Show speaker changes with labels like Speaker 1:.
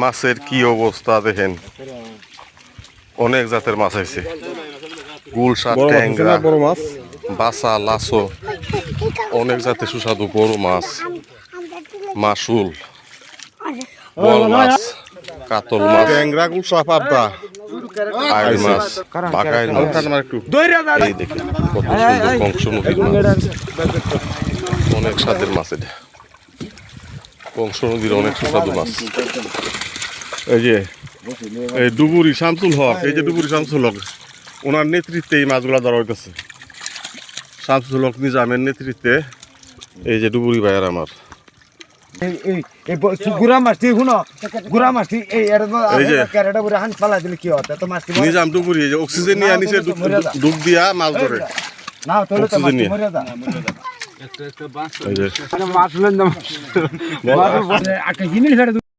Speaker 1: মাছের কি অবস্থা দেখেন, অনেক জাতের মাছ আছে। গুলশা, ট্যাংরা, বাসা, লাসো, অনেক জাতের সুস্বাদু বড় মাছ, মাসুল, বল মাছ, কাতল মাছ, ট্যাংরা, গুলশা, পাবদা, আইড় মাছ, বাঘাইড় মাছ। এই দেখেন কত সুন্দর কংস নদীর মাছ, অনেক স্বাদের মাছ। এটা কংস নদীর অনেক সুস্বাদু মাছ। এই যে এই ডুবুরি শামসুল হক, এই যে ডুবুরি শামসুল হক, ওনার নেতৃত্বে এই মাছগুলা ধরা হইতেছে। শামসুল হক নিজামের নেতৃত্বে এই যে ডুবুরি ভাইয়ার আমার নিজাম ডুবুরি এই যে অক্সিজেন নিয়ে আনিছে, ডুব দিয়া মাছ ধরে অক্সিজেন নিয়ে। এই যে